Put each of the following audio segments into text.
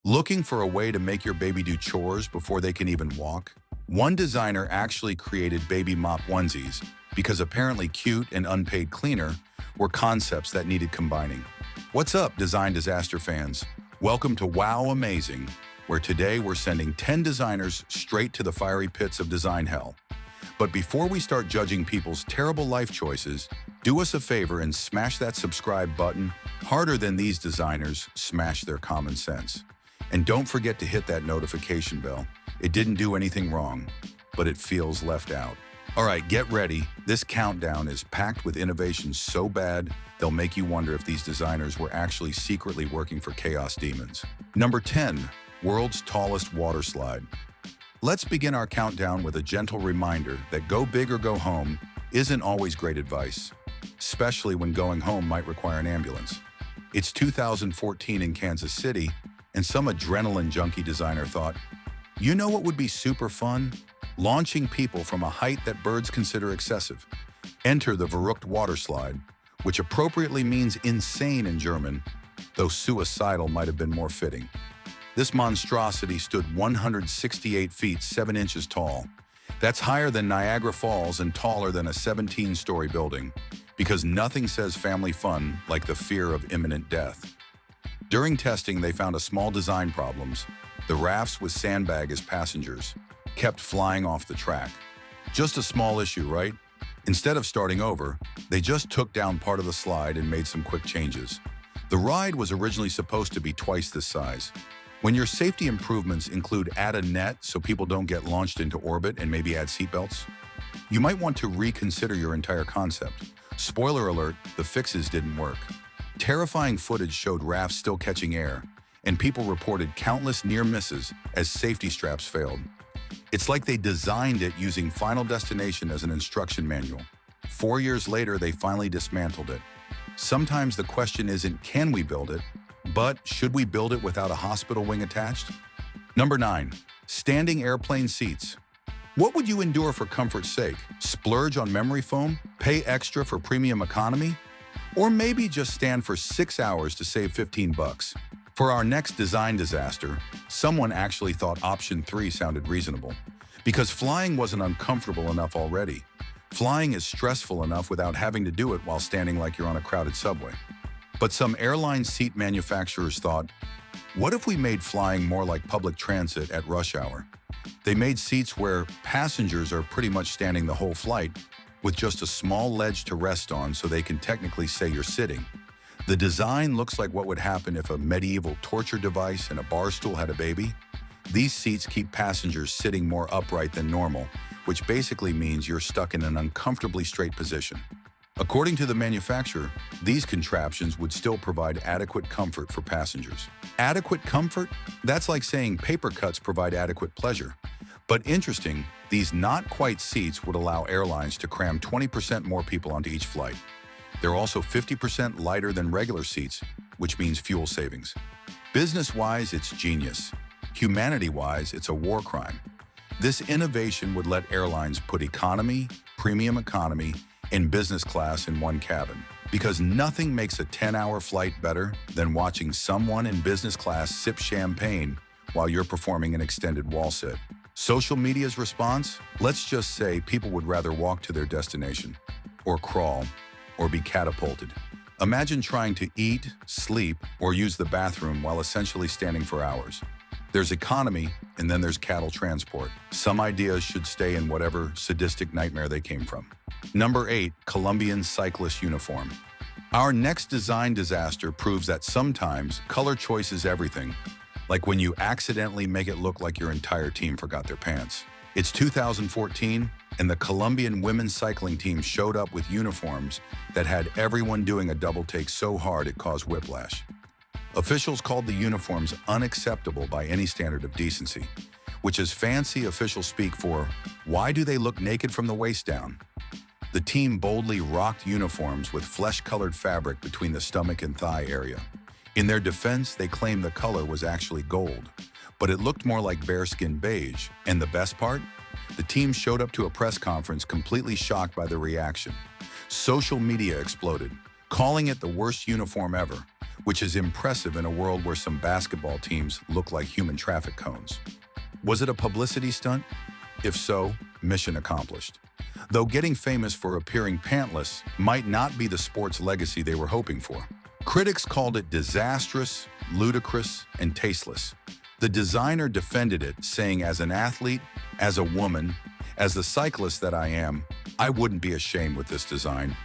Looking for a way to make your baby do chores before they can even walk? One designer actually created baby mop onesies because apparently cute and unpaid cleaner were concepts that needed combining. What's up, design disaster fans? Welcome to Wow Amazing, where today we're sending 10 designers straight to the fiery pits of design hell. But before we start judging people's terrible life choices, do us a favor and smash that subscribe button harder than these designers smash their common sense. And don't forget to hit that notification bell. It didn't do anything wrong, but it feels left out. All right, get ready. This countdown is packed with innovations so bad, they'll make you wonder if these designers were actually secretly working for chaos demons. Number 10, world's tallest water slide. Let's begin our countdown with a gentle reminder that go big or go home isn't always great advice, especially when going home might require an ambulance. It's 2014 in Kansas City, and some adrenaline junkie designer thought, you know what would be super fun? Launching people from a height that birds consider excessive. Enter the verrückt water slide, which appropriately means insane in German, though suicidal might have been more fitting. This monstrosity stood 168 feet 7 inches tall. That's higher than Niagara Falls and taller than a 17-story building, because nothing says family fun like the fear of imminent death. During testing, they found a small design problems. The rafts with sandbag as passengers kept flying off the track. Just a small issue, right? Instead of starting over, they just took down part of the slide and made some quick changes. The ride was originally supposed to be twice this size. When your safety improvements include add a net so people don't get launched into orbit and maybe add seatbelts, you might want to reconsider your entire concept. Spoiler alert, the fixes didn't work. Terrifying footage showed rafts still catching air, and people reported countless near misses as safety straps failed. It's like they designed it using Final Destination as an instruction manual. 4 years later, they finally dismantled it. Sometimes the question isn't can we build it, but should we build it without a hospital wing attached? Number 9, standing airplane seats. What would you endure for comfort's sake? Splurge on memory foam? Pay extra for premium economy? Or maybe just stand for 6 hours to save 15 bucks. For our next design disaster, someone actually thought option 3 sounded reasonable. Because flying wasn't uncomfortable enough already. Flying is stressful enough without having to do it while standing like you're on a crowded subway. But some airline seat manufacturers thought, what if we made flying more like public transit at rush hour? They made seats where passengers are pretty much standing the whole flight, with just a small ledge to rest on so they can technically say you're sitting. The design looks like what would happen if a medieval torture device and a bar stool had a baby. These seats keep passengers sitting more upright than normal, which basically means you're stuck in an uncomfortably straight position. According to the manufacturer, these contraptions would still provide adequate comfort for passengers. Adequate comfort? That's like saying paper cuts provide adequate pleasure. But interesting, these not-quite seats would allow airlines to cram 20% more people onto each flight. They're also 50% lighter than regular seats, which means fuel savings. Business-wise, it's genius. Humanity-wise, it's a war crime. This innovation would let airlines put economy, premium economy, and business class in one cabin. Because nothing makes a 10-hour flight better than watching someone in business class sip champagne while you're performing an extended wall sit. Social media's response? Let's just say people would rather walk to their destination, or crawl, or be catapulted. Imagine trying to eat, sleep, or use the bathroom while essentially standing for hours. There's economy, and then there's cattle transport. Some ideas should stay in whatever sadistic nightmare they came from. Number 8, Colombian cyclist uniform. Our next design disaster proves that sometimes color choice is everything, like when you accidentally make it look like your entire team forgot their pants. It's 2014, and the Colombian women's cycling team showed up with uniforms that had everyone doing a double take so hard it caused whiplash. Officials called the uniforms unacceptable by any standard of decency, which is fancy official speak for, why do they look naked from the waist down? The team boldly rocked uniforms with flesh-colored fabric between the stomach and thigh area. In their defense, they claimed the color was actually gold, but it looked more like bearskin beige. And the best part? The team showed up to a press conference completely shocked by the reaction. Social media exploded, calling it the worst uniform ever. which is impressive in a world where some basketball teams look like human traffic cones. Was it a publicity stunt? If so, mission accomplished. Though getting famous for appearing pantless might not be the sport's legacy they were hoping for. Critics called it disastrous, ludicrous, and tasteless. The designer defended it, saying, "As an athlete, as a woman, as the cyclist that I am, I wouldn't be ashamed with this design."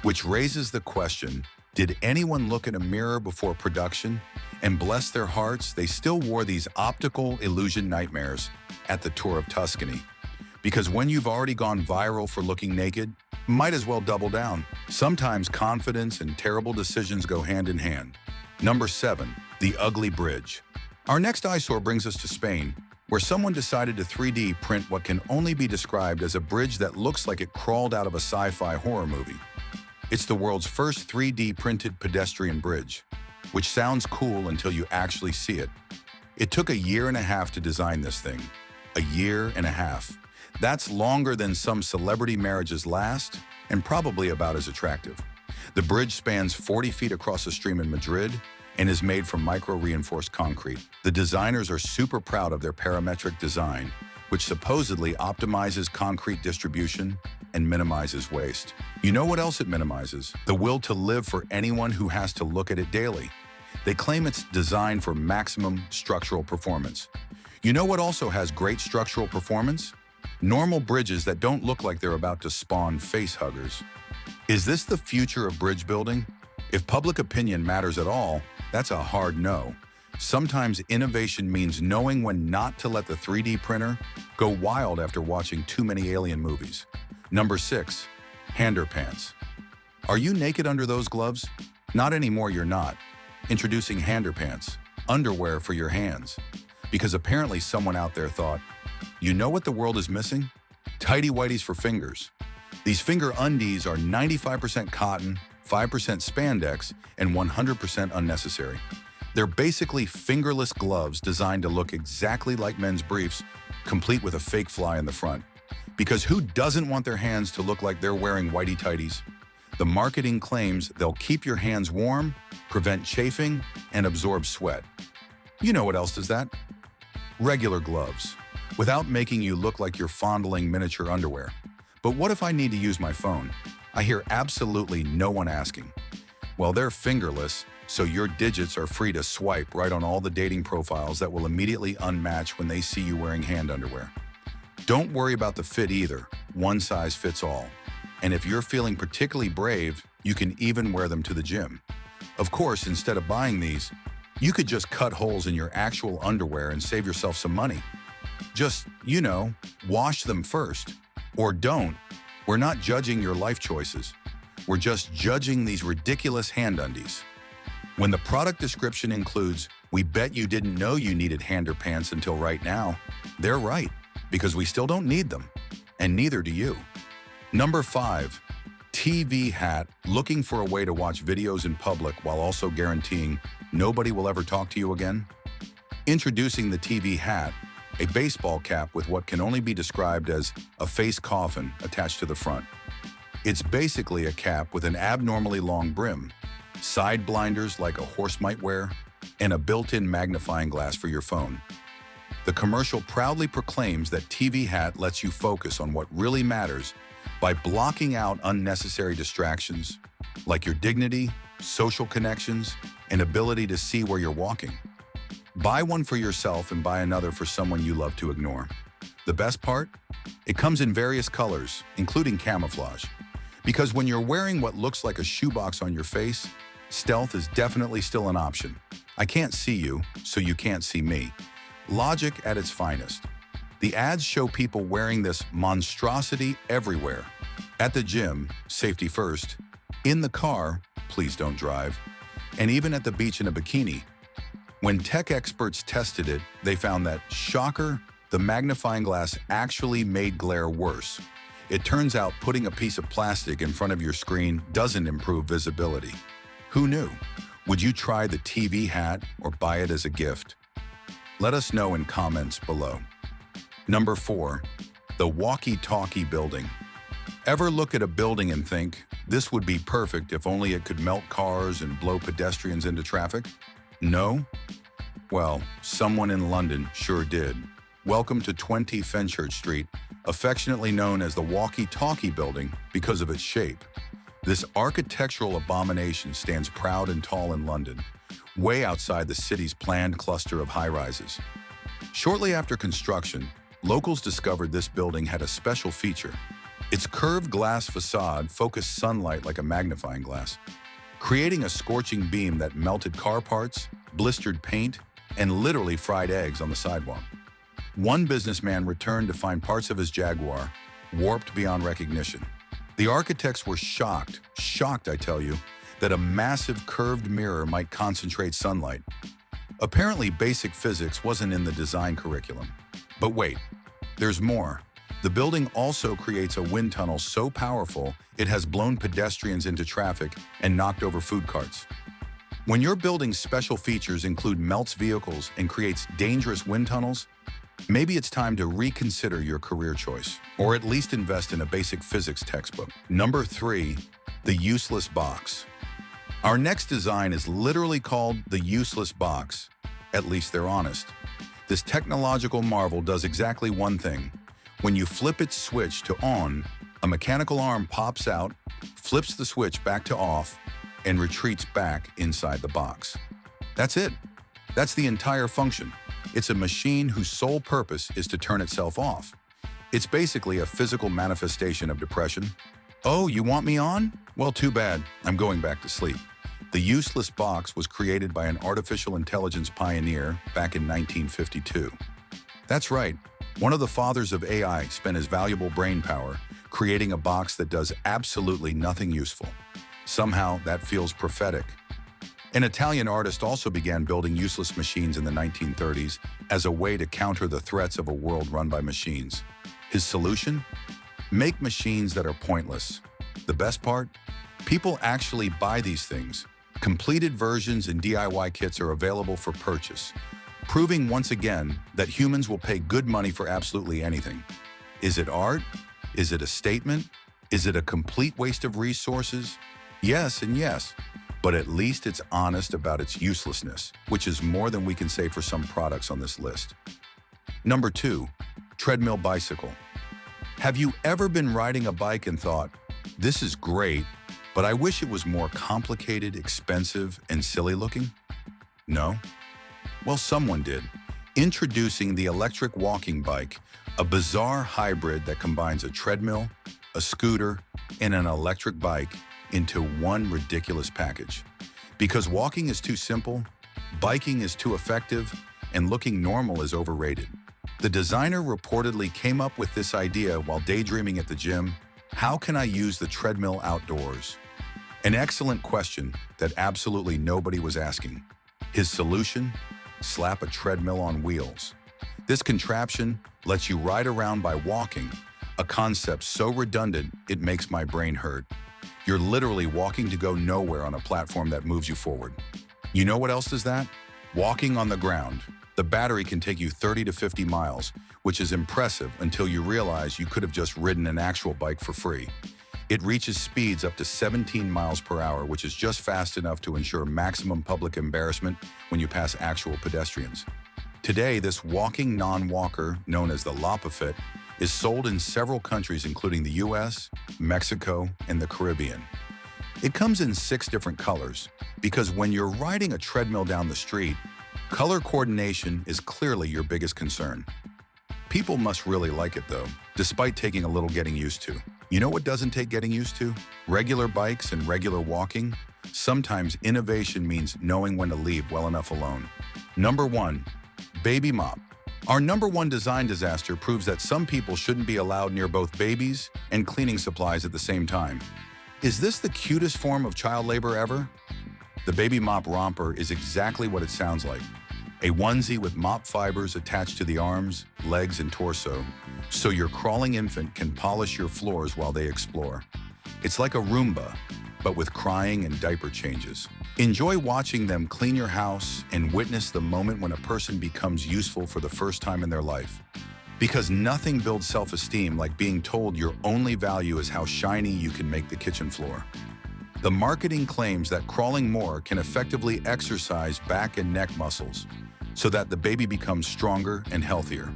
Which raises the question, did anyone look in a mirror before production? And bless their hearts, they still wore these optical illusion nightmares at the Tour of Tuscany. Because when you've already gone viral for looking naked, might as well double down. Sometimes confidence and terrible decisions go hand in hand. Number 7, the ugly bridge. Our next eyesore brings us to Spain, where someone decided to 3D print what can only be described as a bridge that looks like it crawled out of a sci-fi horror movie. It's the world's first 3D printed pedestrian bridge, which sounds cool until you actually see it. It took a year and a half to design this thing. A year and a half. That's longer than some celebrity marriages last, and probably about as attractive. The bridge spans 40 feet across a stream in Madrid and is made from micro-reinforced concrete. The designers are super proud of their parametric design, which supposedly optimizes concrete distribution and minimizes waste. You know what else it minimizes? The will to live for anyone who has to look at it daily. They claim it's designed for maximum structural performance. You know what also has great structural performance? Normal bridges that don't look like they're about to spawn face huggers. Is this the future of bridge building? If public opinion matters at all, that's a hard no. Sometimes innovation means knowing when not to let the 3D printer go wild after watching too many alien movies. Number 6, Handerpants. Are you naked under those gloves? Not anymore, you're not. Introducing Handerpants, underwear for your hands. Because apparently someone out there thought, you know what the world is missing? Tighty whities for fingers. These finger undies are 95% cotton, 5% spandex, and 100% unnecessary. They're basically fingerless gloves designed to look exactly like men's briefs, complete with a fake fly in the front. Because who doesn't want their hands to look like they're wearing whitey-tighties? The marketing claims they'll keep your hands warm, prevent chafing, and absorb sweat. You know what else does that? Regular gloves, without making you look like you're fondling miniature underwear. But what if I need to use my phone? I hear absolutely no one asking. Well, they're fingerless, so your digits are free to swipe right on all the dating profiles that will immediately unmatch when they see you wearing hand underwear. Don't worry about the fit either. One size fits all. And if you're feeling particularly brave, you can even wear them to the gym. Of course, instead of buying these, you could just cut holes in your actual underwear and save yourself some money. Just, wash them first. Or don't. We're not judging your life choices. We're just judging these ridiculous hand undies. When the product description includes, "We bet you didn't know you needed Handerpants until right now," they're right, because we still don't need them, and neither do you. Number 5, TV hat, looking for a way to watch videos in public while also guaranteeing nobody will ever talk to you again? Introducing the TV hat, a baseball cap with what can only be described as a face coffin attached to the front. It's basically a cap with an abnormally long brim, side blinders like a horse might wear, and a built-in magnifying glass for your phone. The commercial proudly proclaims that TV hat lets you focus on what really matters by blocking out unnecessary distractions, like your dignity, social connections, and ability to see where you're walking. Buy one for yourself and buy another for someone you love to ignore. The best part? It comes in various colors, including camouflage. Because when you're wearing what looks like a shoebox on your face, stealth is definitely still an option. I can't see you, so you can't see me. Logic at its finest. The ads show people wearing this monstrosity everywhere. At the gym, safety first. In the car, please don't drive. And even at the beach in a bikini. When tech experts tested it, they found that, shocker, the magnifying glass actually made glare worse. It turns out putting a piece of plastic in front of your screen doesn't improve visibility. Who knew? Would you try the TV hat or buy it as a gift? Let us know in comments below. Number 4, the Walkietalkie Building. Ever look at a building and think, This would be perfect if only it could melt cars and blow pedestrians into traffic. No? Well, someone in London sure did. Welcome to 20 Fenchurch Street, affectionately known as the Walkietalkie Building because of its shape. This architectural abomination stands proud and tall in London, way outside the city's planned cluster of high-rises. Shortly after construction, locals discovered this building had a special feature. Its curved glass facade focused sunlight like a magnifying glass, creating a scorching beam that melted car parts, blistered paint, and literally fried eggs on the sidewalk. One businessman returned to find parts of his Jaguar warped beyond recognition. The architects were shocked I tell you, that a massive curved mirror might concentrate sunlight. Apparently, basic physics wasn't in the design curriculum. But wait, there's more. The building also creates a wind tunnel so powerful it has blown pedestrians into traffic and knocked over food carts. When your building's special features include melts vehicles and creates dangerous wind tunnels, maybe it's time to reconsider your career choice, or at least invest in a basic physics textbook. Number 3, the useless box. Our next design is literally called the useless box. At least they're honest. This technological marvel does exactly one thing. When you flip its switch to on, a mechanical arm pops out, flips the switch back to off, and retreats back inside the box. That's it. That's the entire function. It's a machine whose sole purpose is to turn itself off. It's basically a physical manifestation of depression. Oh, you want me on? Well, too bad. I'm going back to sleep. The useless box was created by an artificial intelligence pioneer back in 1952. That's right. One of the fathers of AI spent his valuable brain power creating a box that does absolutely nothing useful. Somehow, that feels prophetic. An Italian artist also began building useless machines in the 1930s as a way to counter the threats of a world run by machines. His solution? Make machines that are pointless. The best part? People actually buy these things. Completed versions and DIY kits are available for purchase, proving once again that humans will pay good money for absolutely anything. Is it art? Is it a statement? Is it a complete waste of resources? Yes and yes, but at least it's honest about its uselessness, which is more than we can say for some products on this list. Number 2, treadmill bicycle. Have you ever been riding a bike and thought, this is great, but I wish it was more complicated, expensive, and silly looking? No? Well, someone did. Introducing the electric walking bike, a bizarre hybrid that combines a treadmill, a scooter, and an electric bike into one ridiculous package. Because walking is too simple, biking is too effective, and looking normal is overrated. The designer reportedly came up with this idea while daydreaming at the gym. How can I use the treadmill outdoors? An excellent question that absolutely nobody was asking. His solution? Slap a treadmill on wheels. This contraption lets you ride around by walking, a concept so redundant it makes my brain hurt. You're literally walking to go nowhere on a platform that moves you forward. You know what else does that? Walking on the ground. The battery can take you 30 to 50 miles, which is impressive until you realize you could have just ridden an actual bike for free. It reaches speeds up to 17 miles per hour, which is just fast enough to ensure maximum public embarrassment when you pass actual pedestrians. Today, this walking non-walker, known as the Lopafit, is sold in several countries including the US, Mexico, and the Caribbean. It comes in 6 different colors, because when you're riding a treadmill down the street, color coordination is clearly your biggest concern. People must really like it though, despite taking a little getting used to. You know what doesn't take getting used to? Regular bikes and regular walking. Sometimes innovation means knowing when to leave well enough alone. Number 1, baby mop. Our number 1 design disaster proves that some people shouldn't be allowed near both babies and cleaning supplies at the same time. Is this the cutest form of child labor ever? The baby mop romper is exactly what it sounds like. A onesie with mop fibers attached to the arms, legs, and torso, so your crawling infant can polish your floors while they explore. It's like a Roomba, but with crying and diaper changes. Enjoy watching them clean your house and witness the moment when a person becomes useful for the first time in their life. Because nothing builds self-esteem like being told your only value is how shiny you can make the kitchen floor. The marketing claims that crawling more can effectively exercise back and neck muscles so that the baby becomes stronger and healthier.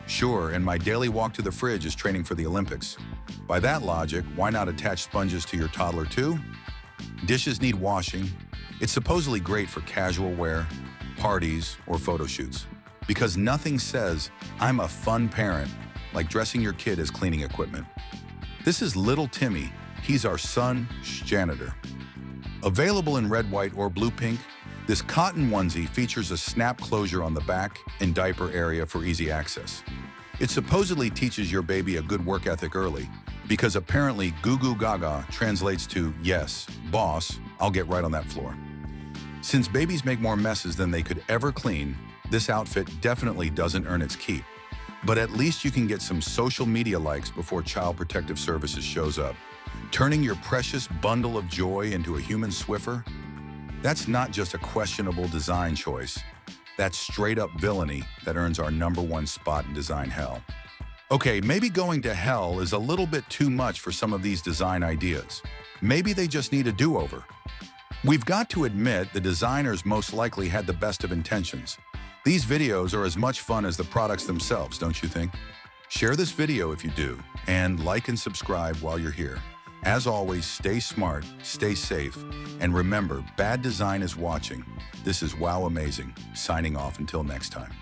Sure, and my daily walk to the fridge is training for the Olympics. By that logic, why not attach sponges to your toddler too? Dishes need washing. It's supposedly great for casual wear, parties, or photo shoots. Because nothing says, I'm a fun parent, like dressing your kid as cleaning equipment. This is little Timmy. He's our son's janitor. Available in red, white, or blue pink, this cotton onesie features a snap closure on the back and diaper area for easy access. It supposedly teaches your baby a good work ethic early, because apparently goo goo gaga translates to, yes, boss, I'll get right on that floor. Since babies make more messes than they could ever clean, this outfit definitely doesn't earn its keep. But at least you can get some social media likes before Child Protective Services shows up. Turning your precious bundle of joy into a human Swiffer? That's not just a questionable design choice. That's straight-up villainy that earns our #1 spot in design hell. Okay, maybe going to hell is a little bit too much for some of these design ideas. Maybe they just need a do-over. We've got to admit the designers most likely had the best of intentions. These videos are as much fun as the products themselves, don't you think? Share this video if you do, and like and subscribe while you're here. As always, stay smart, stay safe, and remember, bad design is watching. This is Wow Amazing, signing off until next time.